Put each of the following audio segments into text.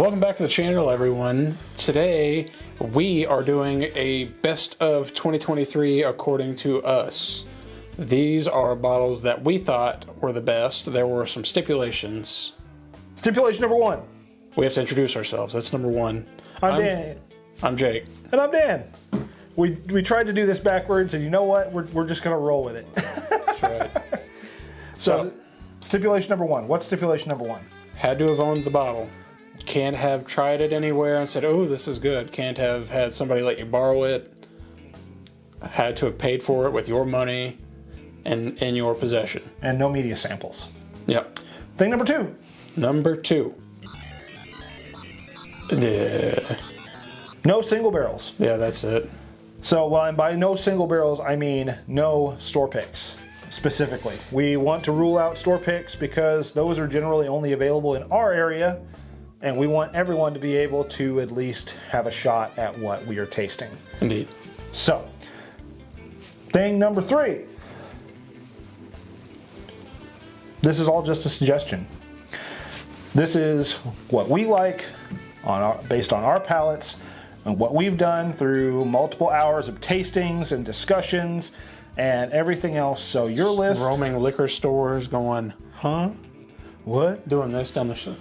Welcome back to the channel, everyone. Today, we are doing a best of 2023 according to us. These are bottles that we thought were the best. There were some stipulations. Stipulation number one. We have to introduce ourselves. That's number one. I'm Dan. I'm Jake. And I'm Dan. We tried to do this backwards, and you know what? We're just going to roll with it. That's right. So, stipulation number one. What's stipulation number one? Had to have owned the bottle. Can't have tried it anywhere and said, oh, this is good. Can't have had somebody let you borrow it. Had to have paid for it with your money and in your possession. And no media samples. Yep. Thing number two. Number two. No single barrels. Yeah, that's it. So, and by no single barrels, I mean no store picks. Specifically, we want to rule out store picks because those are generally only available in our area, and we want everyone to be able to at least have a shot at what we are tasting. Indeed. So, thing number three. This is all just a suggestion. This is what we like based on our palates and what we've done through multiple hours of tastings and discussions and everything else. So your list... Roaming liquor stores going, Huh? What? doing this down the street.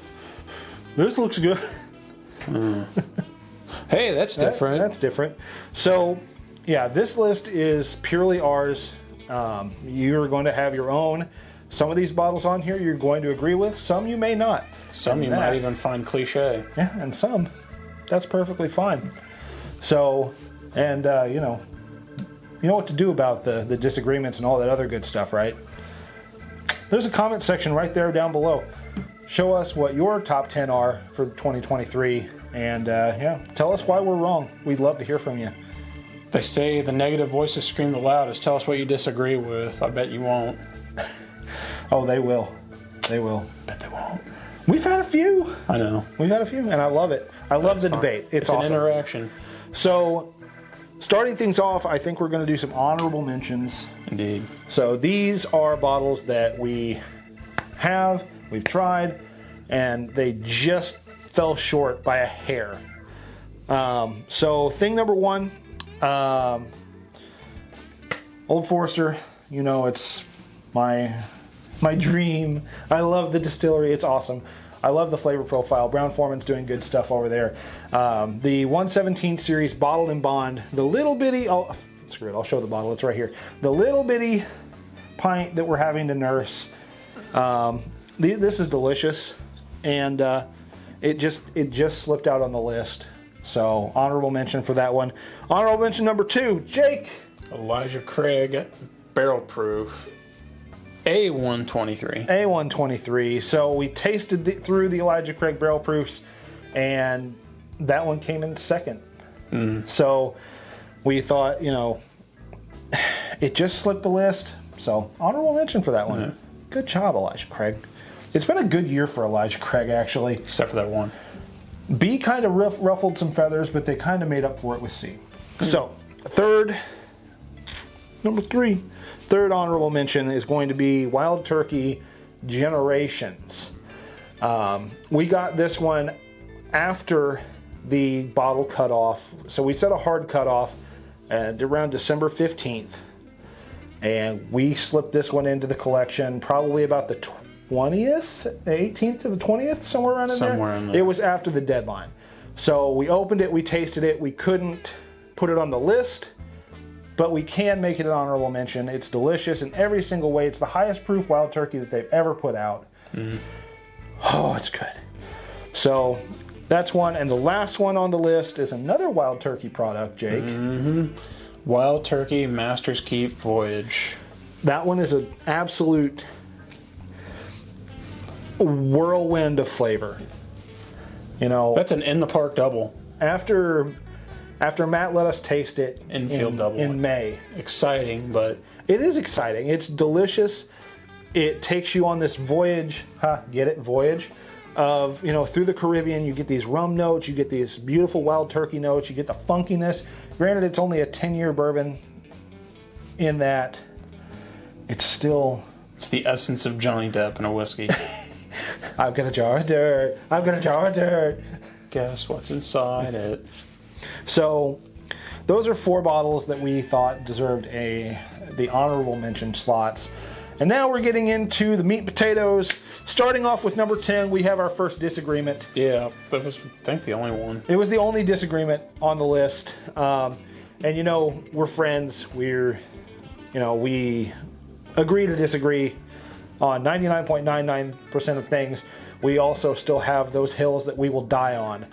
This looks good. Hey, that's different. That's different. So, yeah, this list is purely ours. You're going to have your own. Some of these bottles on here you're going to agree with. Some you may not. Some you might even find cliche. Yeah, and some. That's perfectly fine. So, and you know what to do about the disagreements and all that other good stuff, right? There's a comment section right there down below. Show us what your top 10 are for 2023, and yeah, tell us why we're wrong. We'd love to hear from you. They say the negative voices scream the loudest. Tell us what you disagree with. I bet you won't. Oh, they will. They will. Bet they won't. We've had a few. I know. We've had a few, and I love it. I love the debate. It's awesome. An interaction. So, starting things off, I think we're going to do some honorable mentions. Indeed. So these are bottles that we've tried, and they just fell short by a hair. So thing number one, Old Forester, it's my dream. I love the distillery. It's awesome. I love the flavor profile. Brown Foreman's doing good stuff over there. The 117 series bottled in bond, the little bitty, screw it, I'll show the bottle. It's right here. The little bitty pint that we're having to nurse. This is delicious, and it just slipped out on the list. So honorable mention for that one. Honorable mention number two, Jake. Elijah Craig Barrel Proof A123. A123. So we tasted through the Elijah Craig Barrel Proofs, and that one came in second. So we thought, it just slipped the list. So honorable mention for that one. Good job, Elijah Craig. It's been a good year for Elijah Craig, actually. Except for that one. B kind of ruffled some feathers, but they kind of made up for it with C. So, number three, third honorable mention is going to be Wild Turkey Generations. We got this one after the bottle cutoff. So we set a hard cutoff around December 15th. And we slipped this one into the collection probably about the 20th, the 18th to the 20th, somewhere around in there. It was after the deadline. So we opened it, we tasted it, we couldn't put it on the list, but we can make it an honorable mention. It's delicious in every single way. It's the highest proof wild turkey that they've ever put out. Oh, it's good. So that's one. And the last one on the list is another wild turkey product, Jake. Wild Turkey Master's Keep Voyage. That one is an absolute whirlwind of flavor. That's an in the park double. After Matt let us taste it in May. Exciting, but it is exciting. It's delicious. It takes you on this voyage, get it? Voyage of, through the Caribbean. You get these rum notes, you get these beautiful wild turkey notes, you get the funkiness. Granted, it's only a 10-year bourbon in that it's the essence of Johnny Depp in a whiskey. I've got a jar of dirt. I've got a jar of dirt. Guess what's inside it? So those are 4 bottles that we thought deserved the honorable mention slots. And now we're getting into the meat and potatoes. Starting off with number 10, we have our first disagreement. Yeah, that was, I think, the only one. It was the only disagreement on the list. And we're friends. We agree to disagree on 99.99% of things. We also still have those hills that we will die on.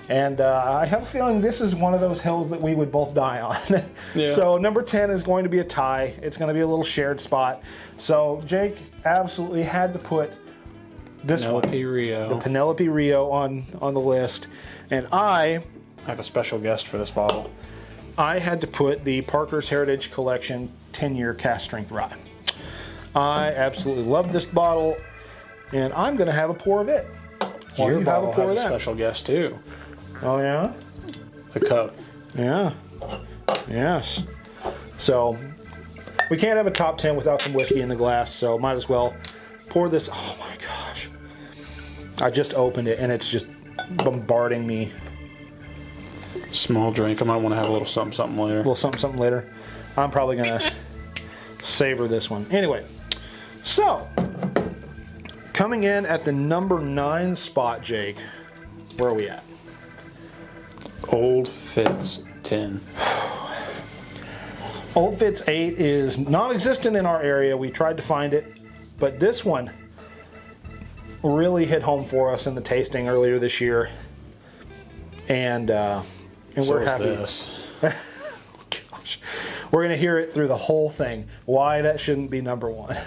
And I have a feeling this is one of those hills that we would both die on. Yeah. So number 10 is going to be a tie. It's going to be a little shared spot. So Jake absolutely had to put this Penelope one, Rio. the Penelope Rio, on the list. And I have a special guest for this bottle. I had to put the Parker's Heritage Collection 10-year cast strength rye. I absolutely love this bottle, and I'm going to have a pour of it. While Your you have bottle a pour has of a that. special guest too. Oh yeah? The cup. Yeah. Yes. So we can't have a top 10 without some whiskey in the glass, so might as well pour this. Oh my gosh. I just opened it and it's just bombarding me. Small drink. I might want to have a little something later. A little something later. I'm probably going to savor this one. Anyway, so coming in at the number 9 spot, Jake, where are we at? Old Fitz 10. Old Fitz 8 is non-existent in our area. We tried to find it, but this one really hit home for us in the tasting earlier this year, and So we're is happy. this. Gosh, we're gonna hear it through the whole thing. Why that shouldn't be number 1?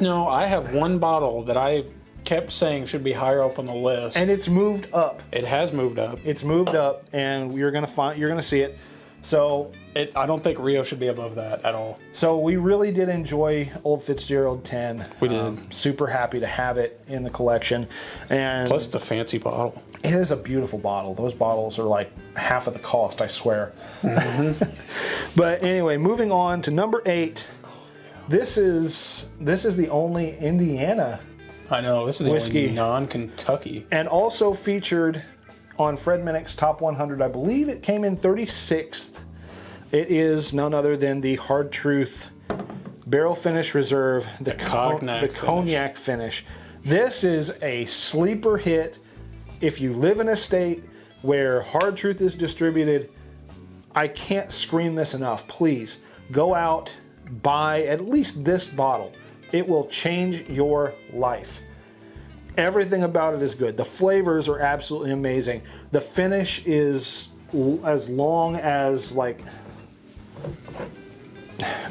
No, I have one bottle that I kept saying should be higher up on the list. And it's moved up. It has moved up. It's moved up, and you're gonna see it. So I don't think Rio should be above that at all. So we really did enjoy Old Fitzgerald 10. We did. Super happy to have it in the collection. And Plus, it's a fancy bottle. it is a beautiful bottle. Those bottles are like half of the cost, I swear. But anyway, moving on to number 8. This is the only Indiana I know, this is the Whiskey. only non-Kentucky. and also featured on Fred Minnick's Top 100. I believe it came in 36th. It is none other than the Hard Truth Barrel Finish Reserve, the cognac finish. This is a sleeper hit. If you live in a state where Hard Truth is distributed, I can't scream this enough. Please go out, buy at least this bottle. It will change your life. Everything about it is good. The flavors are absolutely amazing. The finish is as long as like...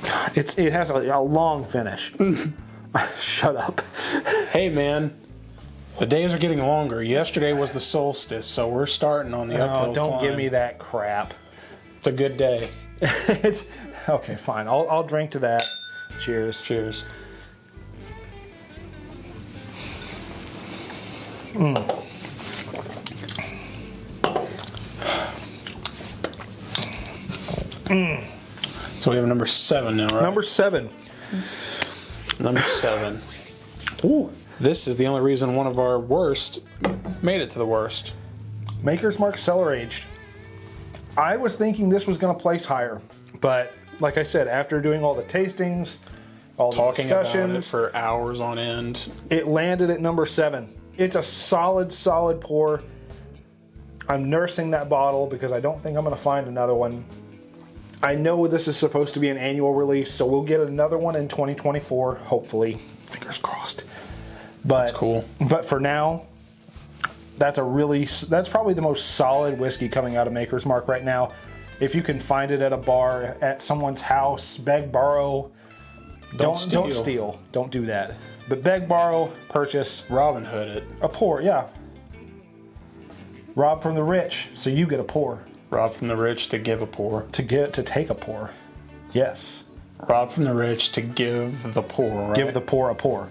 God, it has a long finish. Shut up. Hey, man. The days are getting longer. Yesterday was the solstice, so we're starting on the uphill Don't climb. give me that crap. It's a good day. It's okay, fine. I'll drink to that. Cheers. Cheers. So we have number 7 now, right? Number 7. Number 7. Ooh. This is the only reason one of our worst made it to the worst. Maker's Mark Cellar Aged. I was thinking this was going to place higher, but like I said, after doing all the tastings, all the Talking about it discussions, for hours on end. it landed at number 7. It's a solid pour. I'm nursing that bottle because I don't think I'm going to find another one. I know this is supposed to be an annual release, so we'll get another one in 2024, hopefully. Fingers crossed. But, That's cool. But for now, that's probably the most solid whiskey coming out of Maker's Mark right now. If you can find it at a bar, at someone's house, beg, borrow. Don't steal. Don't do that. But beg, borrow, purchase. Robin Hood it. A pour, yeah. Rob from the rich, so you get a pour. Rob from the rich to give a pour. To take a pour. Yes. Rob from the rich to give the poor. Right? Give the poor a pour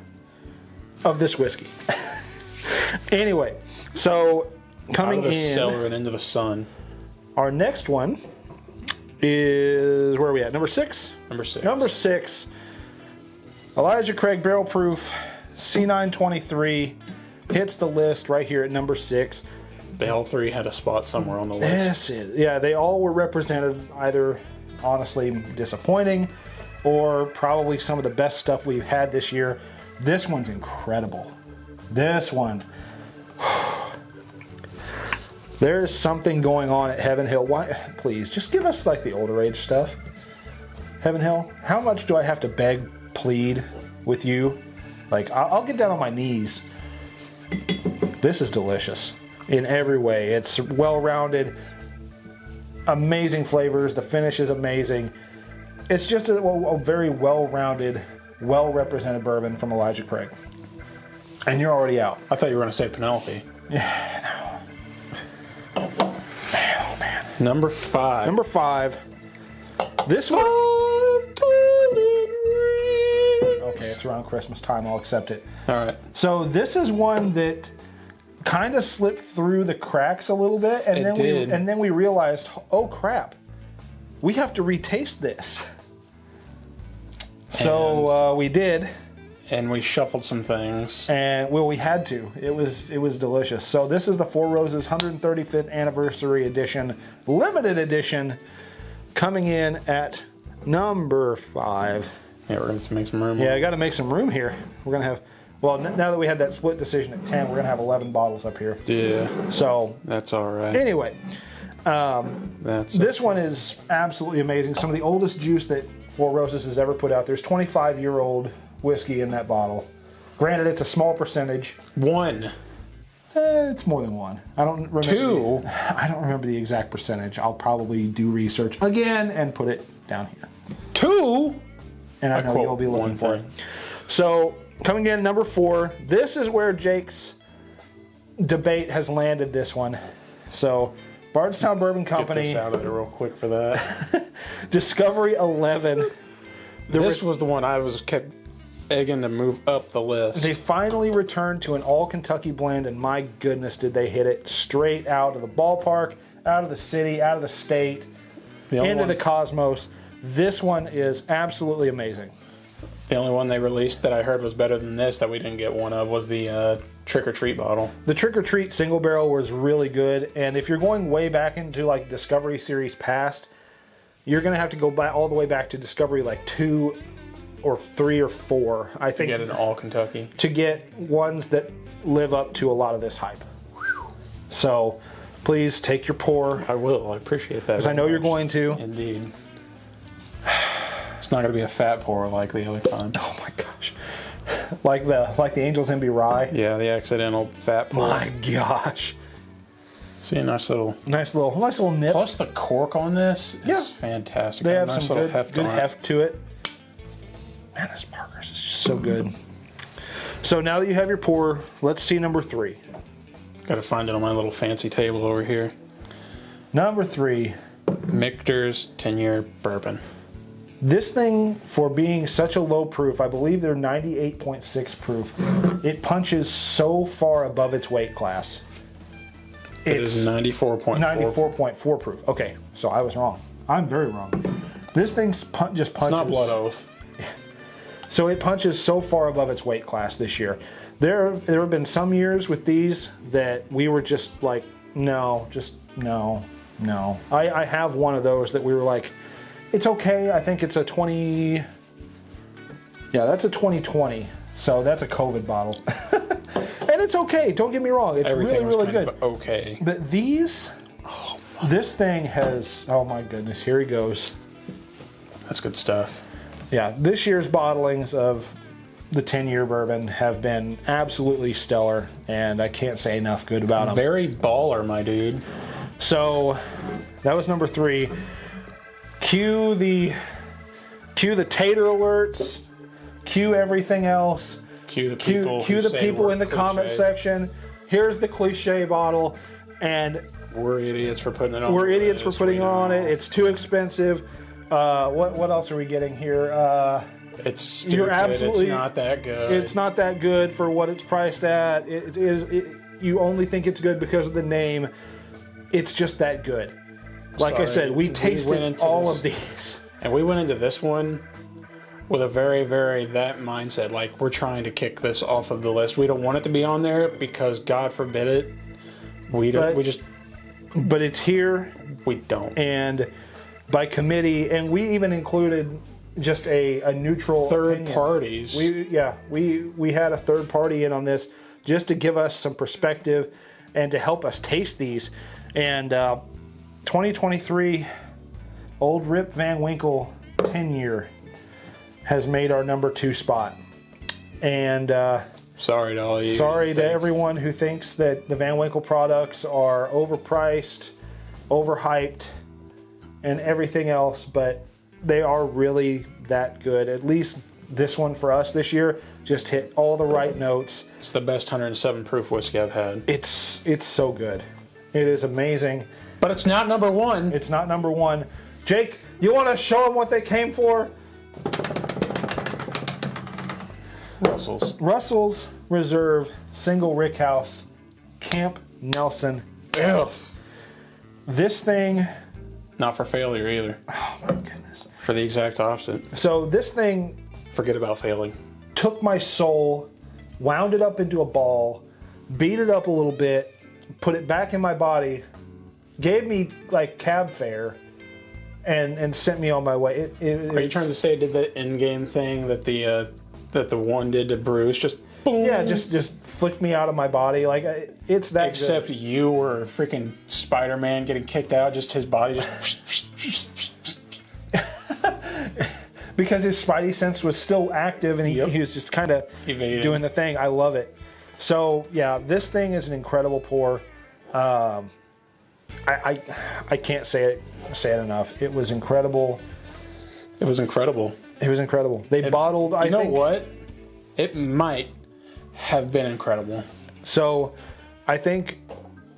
of this whiskey. Anyway, so coming out of the in, cellar and into the sun. our next one is, where are we at? Number 6? Number 6. Number 6, Elijah Craig Barrel Proof C923 hits the list right here at number 6. they all three had a spot somewhere on the list. Yeah, they all were represented, either honestly disappointing or probably some of the best stuff we've had this year. This one's incredible. This one. There is something going on at Heaven Hill. Why? Please, just give us like the older age stuff. Heaven Hill, how much do I have to beg, plead with you? Like, I'll get down on my knees. This is delicious in every way. It's well-rounded, amazing flavors. The finish is amazing. It's just a very well-rounded, well-represented bourbon from Elijah Craig. And you're already out. I thought you were going to say Penelope. Yeah, no. Oh, man. Number 5. Number 5. This one. Okay, it's around Christmas time. I'll accept it. All right. So this is one that kind of slipped through the cracks a little bit, and then we realized, oh crap, we have to retaste this. So we did, and we shuffled some things, and well, we had to. It was delicious. So this is the Four Roses 135th anniversary edition, limited edition, coming in at number 5. Yeah, we're going to make some room. Yeah, I got to make some room here. We're going to have, well, now that we had that split decision at 10, we're going to have 11 bottles up here. Yeah. So. That's all right. Anyway, this one is absolutely amazing. Some of the oldest juice that Four Roses has ever put out. There's 25-year-old whiskey in that bottle. Granted, it's a small percentage. 1. It's more than 1. I don't remember. 2. I don't remember the exact percentage. I'll probably do research again and put it down here. 2? And I know you'll be looking for it. So, coming in number 4, this is where Jake's debate has landed this one. So, Bardstown Bourbon Company. Get this out of there real quick for that. Discovery 11. This was the one I kept egging to move up the list. They finally returned to an all Kentucky blend, and my goodness, did they hit it straight out of the ballpark, out of the city, out of the state, into the cosmos. This one is absolutely amazing. The only one they released that I heard was better than this that we didn't get one of was the Trick or Treat bottle. The Trick or Treat single barrel was really good, and if you're going way back into like Discovery Series past, you're going to have to go back all the way back to Discovery like 2 or 3 or 4, I think. To get an all Kentucky. To get ones that live up to a lot of this hype. So, please take your pour. I will. I appreciate that. Because I know you're going to. Indeed. It's not going to be a fat pour like the other time. Oh my gosh. like the Angels Envy Rye. Yeah, the accidental fat pour. My gosh. See, a nice little nip. Plus the cork on this is fantastic. They have some good heft to it. Man, this Parker's is just so good. So now that you have your pour, let's see number 3. Got to find it on my little fancy table over here. Number 3. Michter's 10-year bourbon. This thing, for being such a low proof, I believe they're 98.6 proof. It punches so far above its weight class. It is 94.4. 94.4 proof. Okay, so I was wrong. I'm very wrong. This thing just punches. It's not blood oath. So it punches so far above its weight class this year. There have been some years with these that we were just like, no. I have one of those that we were like, it's okay. I think it's a 20. Yeah, that's a 2020. So that's a COVID bottle. And it's okay. Don't get me wrong. It's really good. Okay. But these, this thing has, oh my goodness, here he goes. That's good stuff. Yeah, this year's bottlings of the 10-year bourbon have been absolutely stellar, and I can't say enough good about them. Very baller, my dude. So that was number 3. Cue the tater alerts. Cue everything else. Cue the people in the comment section. Here's the cliche bottle, and we're idiots for putting it on. We're idiots for putting it on it. It's too expensive. What else are we getting here? It's stupid. It's not that good. It's not that good for what it's priced at. You only think it's good because of the name. It's just that good. Like I said, we tasted all of these. And we went into this one with a very, very that mindset. Like, we're trying to kick this off of the list. We don't want it to be on there because, God forbid it, We don't. But it's here. We don't. And by committee, and we even included just a neutral Third opinion. parties. We had a third party in on this just to give us some perspective and to help us taste these. And 2023 Old Rip Van Winkle 10-year has made our number 2 spot. And sorry to all you. sorry to everyone who thinks that the Van Winkle products are overpriced, overhyped, and everything else, but they are really that good. At least this one for us this year just hit all the right notes. It's the best 107 proof whiskey I've had. It's so good. It is amazing. But it's not number 1. It's not number 1. Jake, you want to show them what they came for? Russell's Reserve Single Rickhouse Camp Nelson. Ugh. This thing... Not for failure either. Oh my goodness. For the exact opposite. So this thing Forget about failing. took my soul, wound it up into a ball, beat it up a little bit, put it back in my body, gave me like cab fare, and sent me on my way. Are you trying to say it did the in-game thing that the one did to Bruce? Just boom. Yeah, just flicked me out of my body. Like it's that. Except good. you were freaking Spider-Man getting kicked out. Just his body just. Because his spidey sense was still active, and he was just kind of doing the thing. I love it. So yeah, this thing is an incredible pour. I can't say it enough. It was incredible. It was incredible. It was incredible. They bottled. You know what? It might have been incredible. So, I think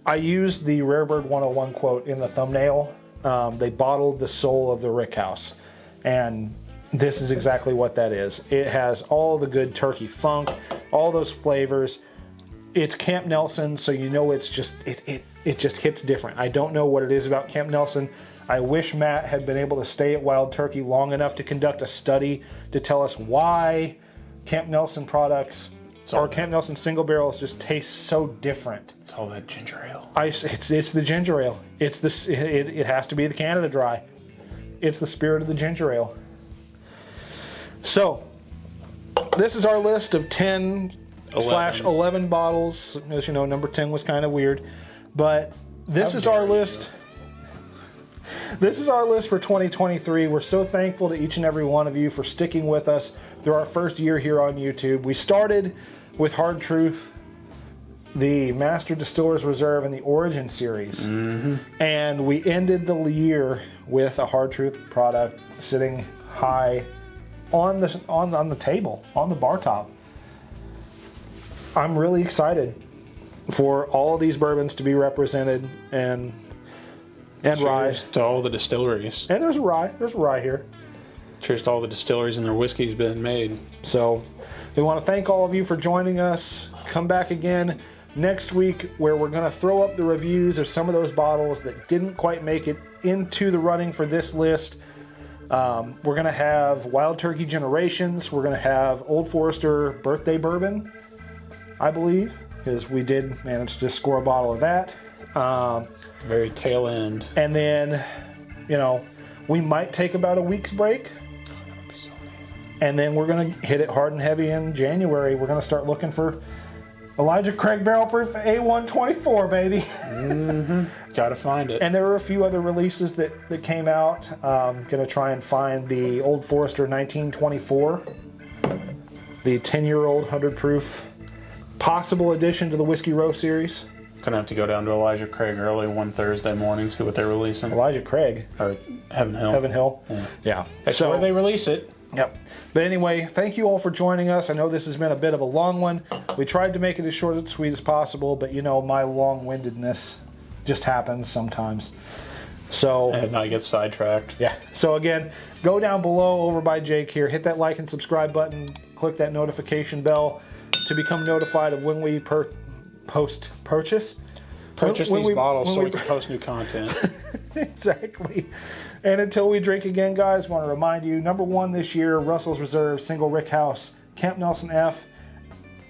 I used the Rarebird 101 quote in the thumbnail. They bottled the soul of the Rickhouse, and this is exactly what that is. It has all the good turkey funk, all those flavors. It's Camp Nelson, so you know it's just it just hits different. I don't know what it is about Camp Nelson. I wish Matt had been able to stay at Wild Turkey long enough to conduct a study to tell us why Camp Nelson products or Camp Nelson single barrels just taste so different. It's all that ginger ale. It's the ginger ale. It has to be the Canada Dry. It's the spirit of the ginger ale. So, this is our list of 10/11 bottles. As you know, number 10 was kind of weird, but this is our list. This is our list for 2023. We're so thankful to each and every one of you for sticking with us through our first year here on YouTube. We started with Hard Truth, the Master Distillers Reserve, and the Origin series. And we ended the year with a Hard Truth product sitting high on the table, on the bar top. I'm really excited for all of these bourbons to be represented and rye. Cheers to all the distilleries. And there's a rye. There's a rye here. Cheers to all the distilleries and their whiskey's been made. So we want to thank all of you for joining us. Come back again next week where we're going to throw up the reviews of some of those bottles that didn't quite make it into the running for this list. We're going to have Wild Turkey Generations. We're going to have Old Forester Birthday Bourbon, I believe, because we did manage to score a bottle of that. Very tail end. And then, we might take about a week's break. And then we're going to hit it hard and heavy in January. We're going to start looking for Elijah Craig Barrel Proof A124, baby. Gotta find it. And there were a few other releases that came out. Going to try and find the Old Forester 1924, the 10-year-old 100 proof possible addition to the Whiskey Row series. Gonna have to go down to Elijah Craig early one Thursday morning, see what they're releasing. Elijah Craig. Or Heaven Hill. Heaven Hill. Yeah. That's where they release it. Yep. But anyway, thank you all for joining us. I know this has been a bit of a long one. We tried to make it as short and sweet as possible, but my long-windedness just happens sometimes. So And I get sidetracked. yeah. So again, go down below over by Jake here, hit that like and subscribe button, click that notification bell to become notified of when we purchase These bottles so we can post new content. Exactly. And until we drink again, guys, want to remind you, number 1 this year, Russell's Reserve Single Rickhouse Camp Nelson F.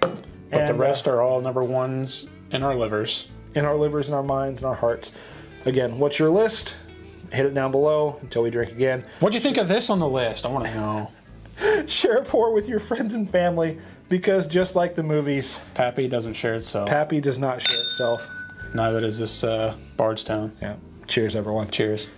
But the rest are all number 1s in our livers. in our livers and our minds and our hearts. Again, what's your list? Hit it down below until we drink again. What'd you think of this on the list? I want to know. Share a pour with your friends and family, because just like the movies, Pappy doesn't share itself. Pappy does not share itself. Neither does this Bardstown. Yeah. Cheers, everyone. Cheers.